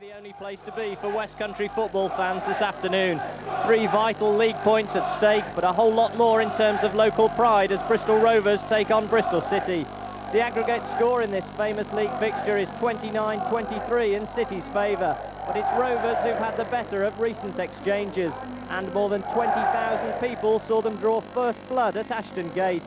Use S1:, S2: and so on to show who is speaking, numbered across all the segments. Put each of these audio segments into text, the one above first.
S1: The only place to be for West Country football fans this afternoon. 3 vital league points at stake, but a whole lot more in terms of local pride as Bristol Rovers take on Bristol City. The aggregate score in this famous league fixture is 29-23 in City's favour, but it's Rovers who've had the better of recent exchanges, and more than 20,000 people saw them draw first blood at Ashton Gate.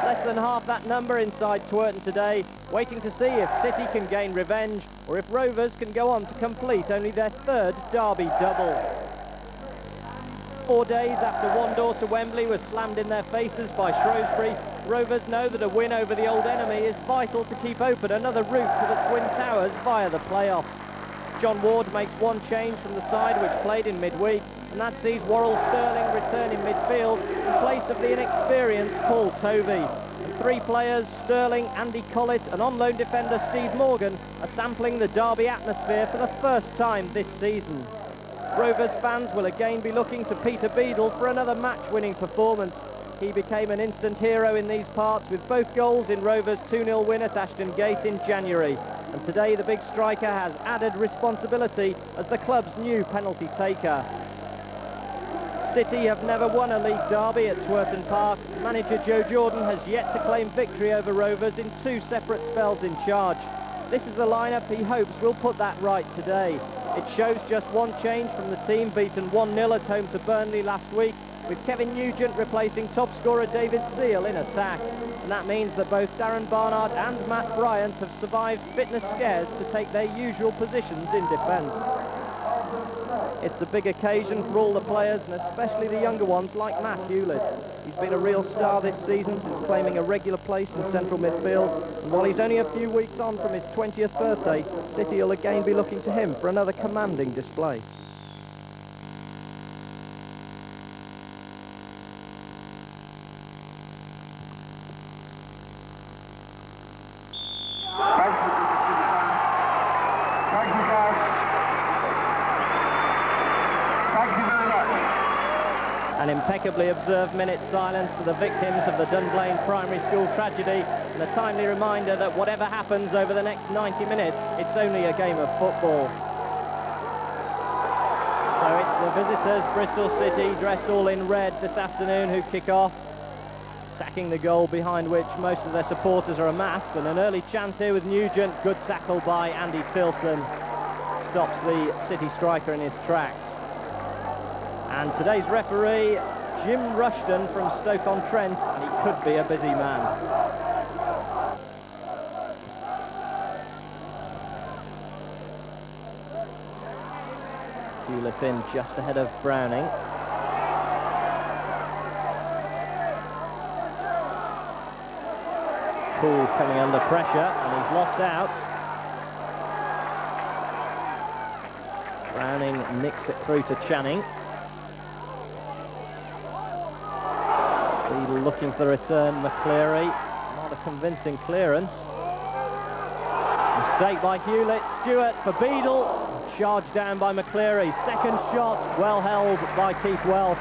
S1: Less than half that number inside Twerton today, waiting to see if City can gain revenge or if Rovers can go on to complete only their 3rd derby double. 4 days after one door to Wembley was slammed in their faces by Shrewsbury, Rovers know that a win over the old enemy is vital to keep open another route to the Twin Towers via the playoffs. John Ward makes one change from the side which played in midweek, and that sees Worrell Sterling return in midfield in place of the inexperienced Paul Tovey. And 3 players, Sterling, Andy Collett and on-loan defender Steve Morgan, are sampling the derby atmosphere for the first time this season. Rovers fans will again be looking to Peter Beadle for another match-winning performance. He became an instant hero in these parts with both goals in Rovers' 2-0 win at Ashton Gate in January. And today the big striker has added responsibility as the club's new penalty taker. City have never won a league derby at Twerton Park. Manager Joe Jordan has yet to claim victory over Rovers in 2 separate spells in charge. This is the lineup he hopes will put that right today. It shows just one change from the team beaten 1-0 at home to Burnley last week, with Kevin Nugent replacing top scorer David Seal in attack. And that means that both Darren Barnard and Matt Bryant have survived fitness scares to take their usual positions in defence. It's a big occasion for all the players, and especially the younger ones like Matt Hewlett. He's been a real star this season since claiming a regular place in central midfield, and while he's only a few weeks on from his 20th birthday, City will again be looking to him for another commanding display. An impeccably observed minute's silence for the victims of the Dunblane Primary School tragedy, and a timely reminder that whatever happens over the next 90 minutes, it's only a game of football. So it's the visitors, Bristol City, dressed all in red this afternoon, who kick off, sacking the goal behind which most of their supporters are amassed, and an early chance here with Nugent. Good tackle by Andy Tilson, stops the City striker in his tracks. And today's referee, Jim Rushton from Stoke-on-Trent, and he could be a busy man. Hewlett in just ahead of Browning. Poole coming under pressure, and he's lost out. Browning nicks it through to Channing. Beadle looking for the return, McCleary, not a convincing clearance. Mistake by Hewlett, Stewart for Beadle, charged down by McCleary. Second shot, well held by Keith Welsh.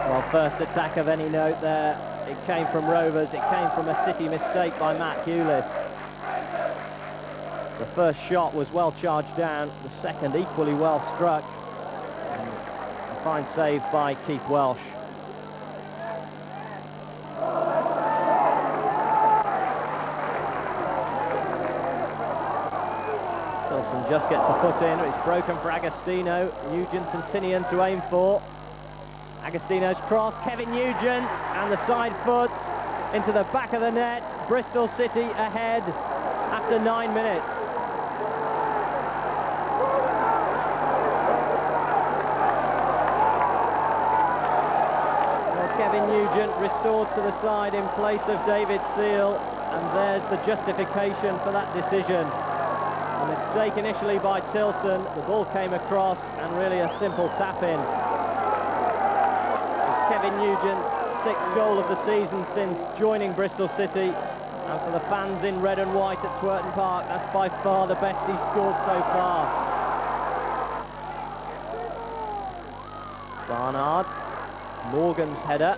S1: Well, first attack of any note there, it came from Rovers, it came from a City mistake by Matt Hewlett. The first shot was well charged down, the second equally well struck. And a fine save by Keith Welsh. Tilson just gets a foot in, it's broken for Agostino. Nugent and Tinian to aim for. Agostino's cross, Kevin Nugent, and the side foot into the back of the net. Bristol City ahead after 9 minutes. Kevin Nugent restored to the side in place of David Seal, and there's the justification for that decision. A mistake initially by Tilson, the ball came across, and really a simple tap-in. It's Kevin Nugent's 6th goal of the season since joining Bristol City, and for the fans in red and white at Twerton Park, that's by far the best he's scored so far. Barnard, Morgan's header,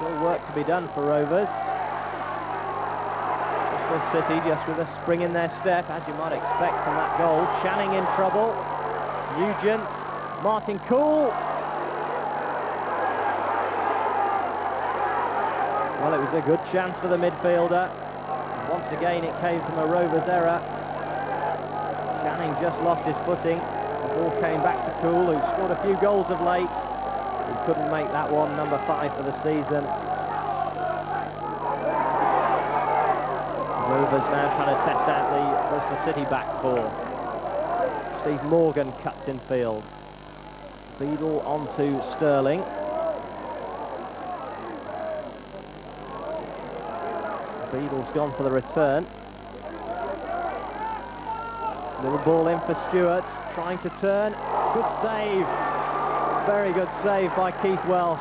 S1: Still work to be done for Rovers. Bristol City just with a spring in their step, as you might expect from that goal. Channing in trouble. Nugent, Martin Cool. Well, it was a good chance for the midfielder. Once again, it came from a Rovers error. Channing just lost his footing. The ball came back to Cool, who scored a few goals of late. He couldn't make that one, number 5 for the season. Rovers now trying to test out the Bristol City back four. Steve Morgan cuts in field. Beadle onto Sterling. Beadle's gone for the return. Little ball in for Stewart, trying to turn. Good save. Very good save by Keith Welsh.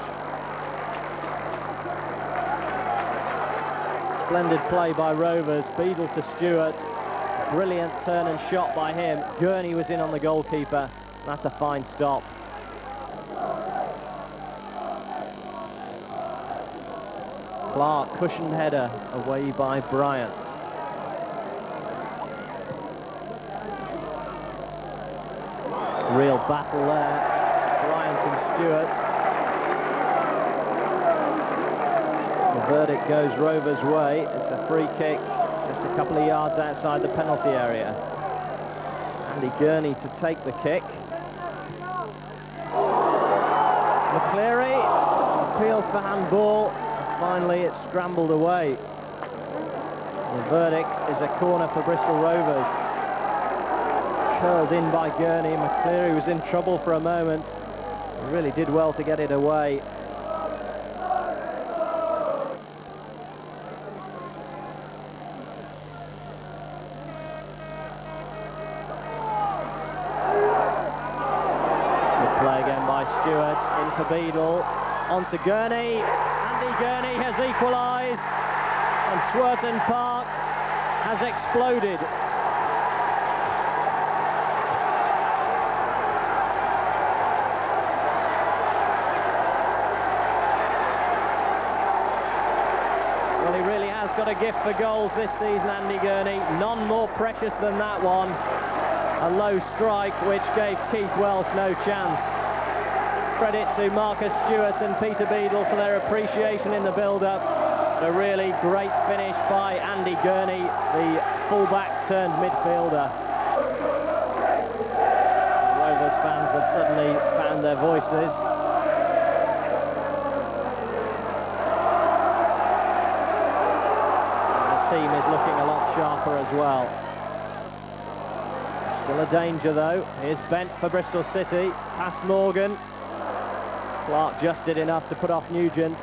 S1: Splendid play by Rovers. Beadle to Stewart. Brilliant turn and shot by him. Gurney was in on the goalkeeper. That's a fine stop. Clark, cushioned header, away by Bryant. Real battle there. Bryant and Stewart. The verdict goes Rovers' way. It's a free kick, just a couple of yards outside the penalty area. Andy Gurney to take the kick. McCleary appeals for handball. Finally, it's scrambled away. The verdict is a corner for Bristol Rovers. Curled in by Gurney. McCleary was in trouble for a moment. He really did well to get it away. Good play again by Stewart. In for Beadle. On to Gurney. Andy Gurney has equalised, and Twerton Park has exploded. Well, he really has got a gift for goals this season, Andy Gurney. None more precious than that one. A low strike which gave Keith Welsh no chance. Credit to Marcus Stewart and Peter Beadle for their appreciation in the build-up. A really great finish by Andy Gurney, the full-back turned midfielder. Rovers fans have suddenly found their voices. And the team is looking a lot sharper as well. Still a danger though. Here's Bent for Bristol City, past Morgan. Clark just did enough to put off Nugent.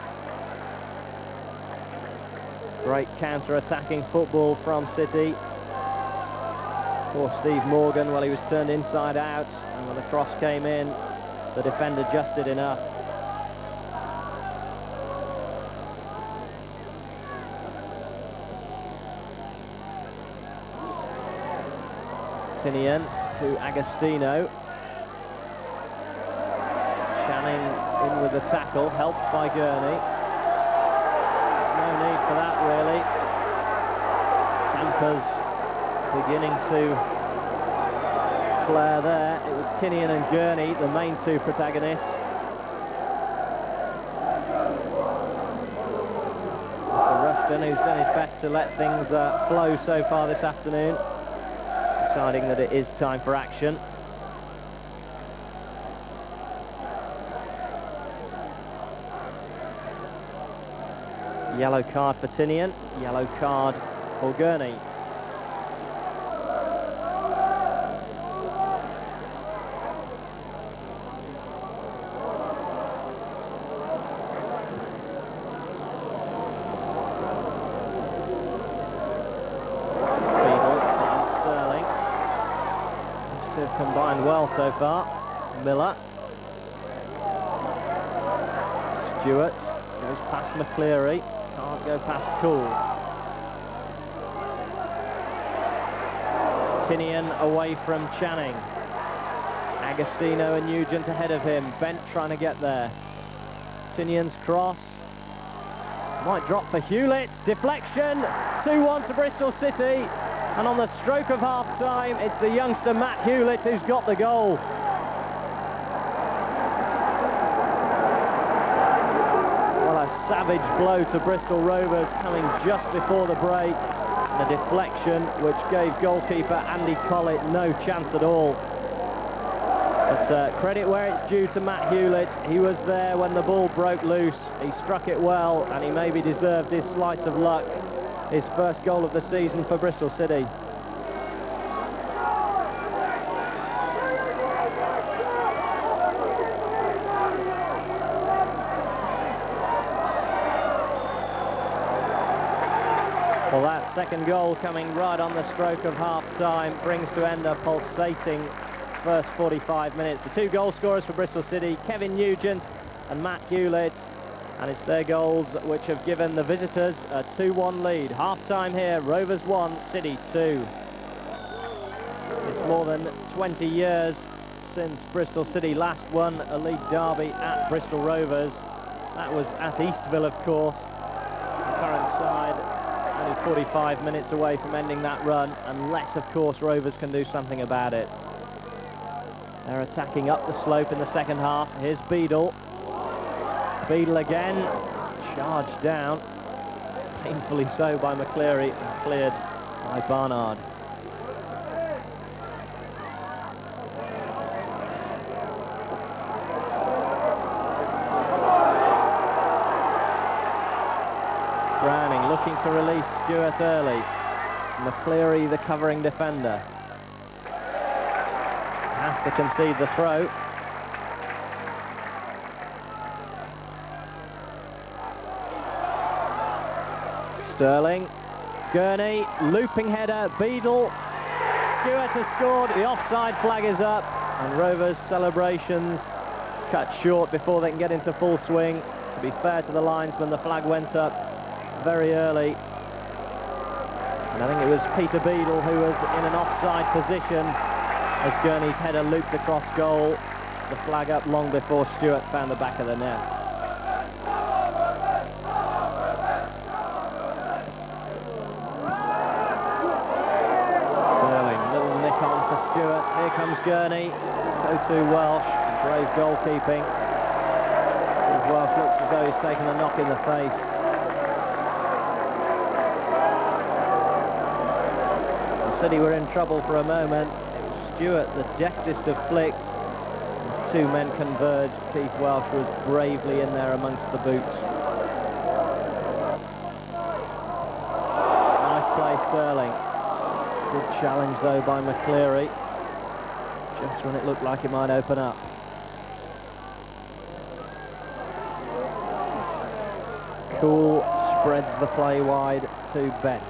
S1: Great counter-attacking football from City. Poor Steve Morgan, well, he was turned inside out, and when the cross came in, the defender just did enough. Tinian to Agostino. Channing in with the tackle, helped by Gurney. No need for that, really. Tempers beginning to flare there. It was Tinian and Gurney, the main two protagonists. Mr. Rushton, who's done his best to let things flow so far this afternoon, deciding that it is time for action. Yellow card for Tinian, yellow card for Gurney. Beadle finds Sterling. These two have combined well so far. Miller. Stewart goes past McCleary. Can't go past Cool. Tinian away from Channing. Agostino and Nugent ahead of him. Bent trying to get there. Tinian's cross. Might drop for Hewlett. Deflection. 2-1 to Bristol City. And on the stroke of half-time, it's the youngster Matt Hewlett who's got the goal. Well, a savage blow to Bristol Rovers coming just before the break. And a deflection which gave goalkeeper Andy Collett no chance at all. But credit where it's due to Matt Hewlett. He was there when the ball broke loose. He struck it well, and he maybe deserved his slice of luck. His first goal of the season for Bristol City. Well, that second goal coming right on the stroke of half-time brings to end a pulsating first 45 minutes. The two goal scorers for Bristol City, Kevin Nugent and Matt Hewlett, and it's their goals which have given the visitors a 2-1 lead. Half-time here, Rovers 1, City 2. It's more than 20 years since Bristol City last won a league derby at Bristol Rovers. That was at Eastville, of course. The current side only 45 minutes away from ending that run, unless, of course, Rovers can do something about it. They're attacking up the slope in the second half. Here's Beadle. Beadle again, charged down, painfully so by McCleary, and cleared by Barnard. Browning looking to release Stewart early. McCleary, the covering defender, has to concede the throw. Sterling, Gurney, looping header, Beadle, Stewart has scored, the offside flag is up, and Rovers' celebrations cut short before they can get into full swing. To be fair to the linesman, the flag went up very early, and I think it was Peter Beadle who was in an offside position as Gurney's header looped across goal. The flag up long before Stewart found the back of the net. Stewart, here comes Gurney, so too Welsh, brave goalkeeping. Welsh looks as though he's taken a knock in the face. The City were in trouble for a moment. It was Stewart, the deftest of flicks. As two men converged, Keith Welsh was bravely in there amongst the boots. Nice play, Sterling. Good challenge though by McCleary, just when it looked like it might open up. Cool spreads the play wide to Bent.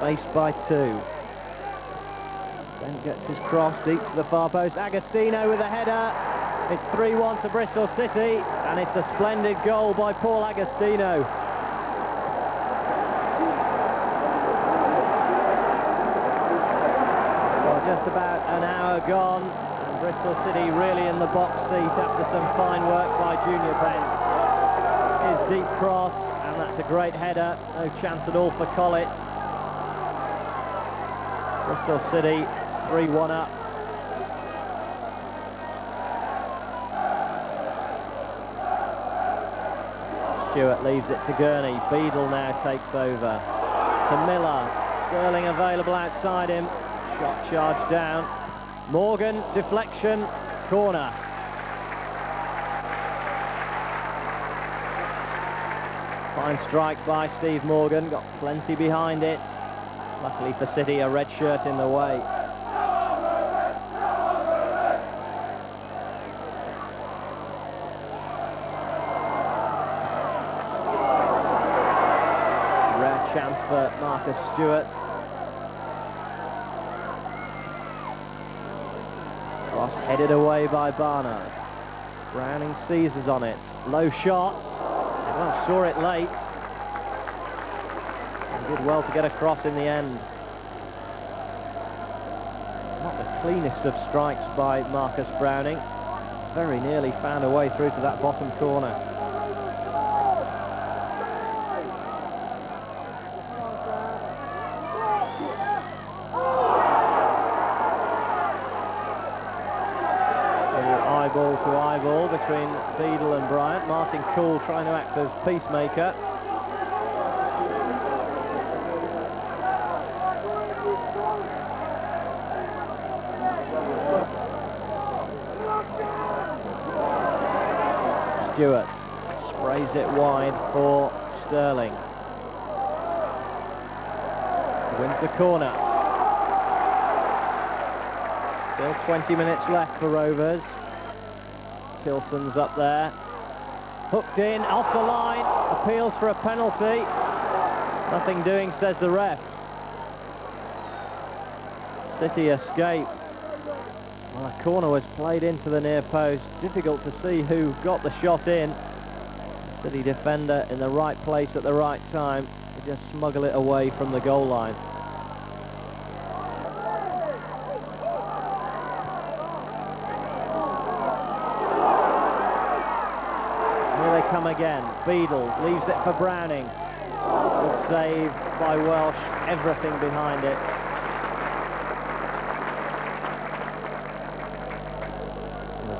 S1: Faced by two. Bent gets his cross deep to the far post. Agostino with a header. It's 3-1 to Bristol City, and it's a splendid goal by Paul Agostino. Just about an hour gone, and Bristol City really in the box seat after some fine work by Junior Bent. His deep cross, and that's a great header. No chance at all for Collett. Bristol City 3-1 up. Stewart leaves it to Gurney. Beadle now takes over. To Miller. Sterling available outside him. Shot charged down. Morgan, deflection, corner. Fine strike by Steve Morgan, got plenty behind it. Luckily for City, a red shirt in the way. Rare chance for Marcus Stewart. Cross headed away by Barnard. Browning seizes on it. Low shots. Well, saw it late. And did well to get across in the end. Not the cleanest of strikes by Marcus Browning. Very nearly found a way through to that bottom corner. eyeball to eyeball between Beadle and Bryant. Martin Cool trying to act as peacemaker. Stewart sprays it wide for Sterling. Wins the corner. Still 20 minutes left for Rovers. Tilson's up there. Hooked in, off the line. Appeals for a penalty. Nothing doing, says the ref. City escape. Well, a corner was played into the near post. Difficult to see who got the shot in. The City defender in the right place at the right time to just smuggle it away from the goal line. Here they come again. Beadle leaves it for Browning. Good save by Welsh, everything behind it.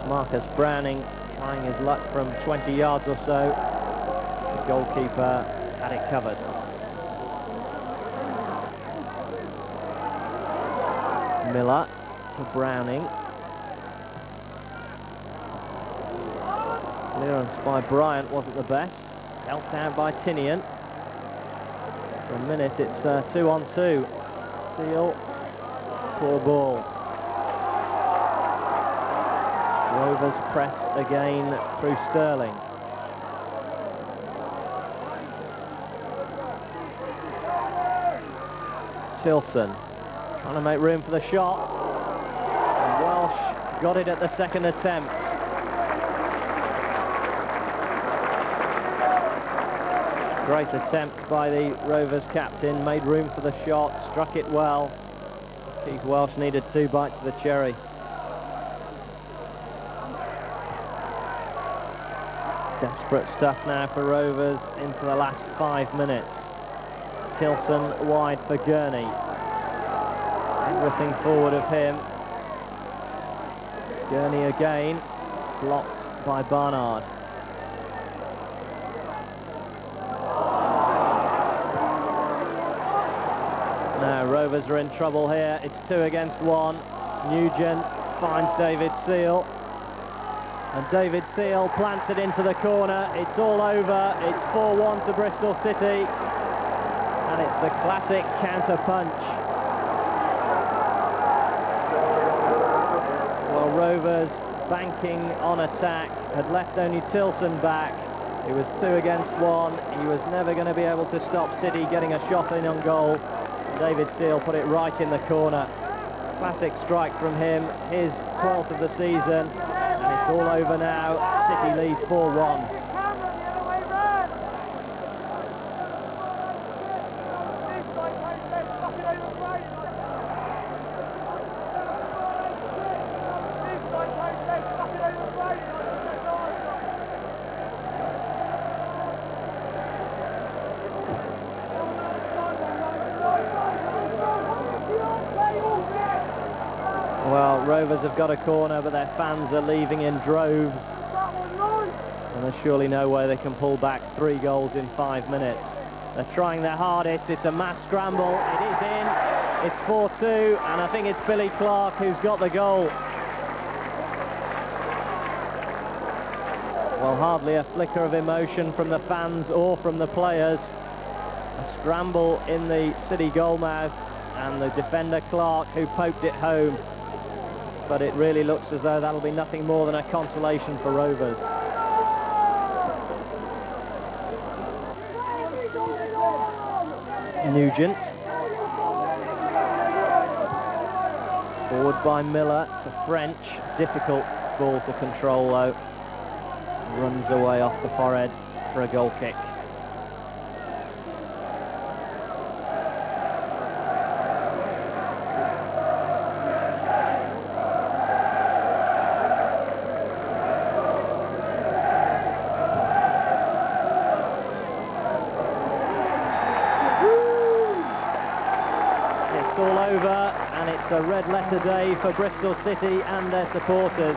S1: Marcus Browning trying his luck from 20 yards or so. The goalkeeper had it covered. Miller to Browning. Clearance by Bryant wasn't the best. Helped out by Tinian. For a minute it's 2-on-2. Seal, poor ball. Rovers press again through Sterling. Tilson trying to make room for the shot. And Welsh got it at the second attempt. Great attempt by the Rovers captain, made room for the shot, struck it well. Keith Welsh needed 2 bites of the cherry. Desperate stuff now for Rovers into the last 5 minutes. Tilson wide for Gurney. Everything forward of him. Gurney again, blocked by Barnard. Now Rovers are in trouble here. It's 2 against 1. Nugent finds David Seal. And David Seal plants it into the corner. It's all over. It's 4-1 to Bristol City. And it's the classic counter-punch. Well, Rovers, banking on attack, had left only Tilson back. It was 2 against 1. He was never going to be able to stop City getting a shot in on goal. David Seal put it right in the corner. Classic strike from him, his 12th of the season. It's all over now. City lead 4-1. Well, Rovers have got a corner, but their fans are leaving in droves. And there's surely no way they can pull back 3 goals in 5 minutes. They're trying their hardest. It's a mass scramble. It is in. It's 4-2, and I think it's Billy Clark who's got the goal. Well, hardly a flicker of emotion from the fans or from the players. A scramble in the City goal mouth, and the defender Clark who poked it home. But it really looks as though that'll be nothing more than a consolation for Rovers. Nugent. Forward by Miller to French. Difficult ball to control though. Runs away off the forehead for a goal kick. All over. and it's a red letter day for Bristol City and their supporters.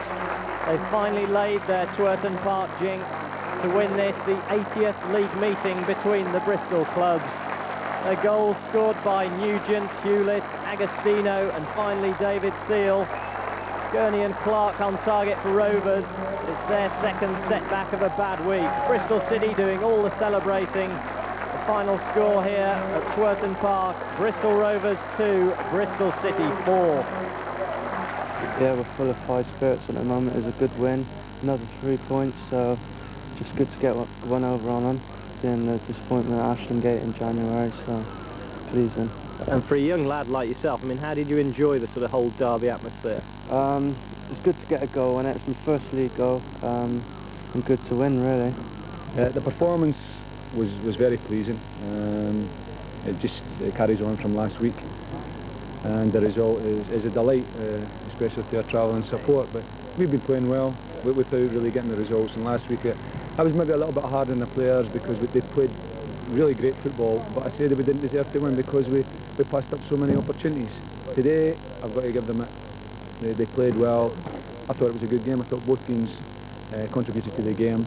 S1: They've finally laid their Twerton Park jinx to win this, the 80th league meeting between the Bristol clubs. A goal scored by Nugent, Hewlett, Agostino and finally David Seal. Gurney and Clark on target for Rovers. It's their second setback of a bad week. Bristol City doing all the celebrating. The final score here at Twerton Park, Bristol Rovers 2, Bristol City 4.
S2: Yeah, we're full of high spirits at the moment. It was a good win, another 3 points, so just good to get one over on them. Seeing the disappointment at Ashton Gate in January, so pleasing.
S1: And for a young lad like yourself, I mean, how did you enjoy the sort of whole derby atmosphere?
S2: It's good to get a goal in it. It's my first league goal, and good to win, really.
S3: The performance was very pleasing. It carries on from last week, and the result is a delight, especially to our travelling support. But we've been playing well without really getting the results. And last week, I was maybe a little bit hard on the players because they played really great football, but I said that we didn't deserve to win because we passed up so many opportunities. Today, I've got to give them it. They played well. I thought it was a good game. I thought both teams contributed to the game.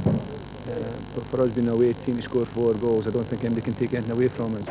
S3: But for us being away team to score 4 goals, I don't think anybody can take anything away from us.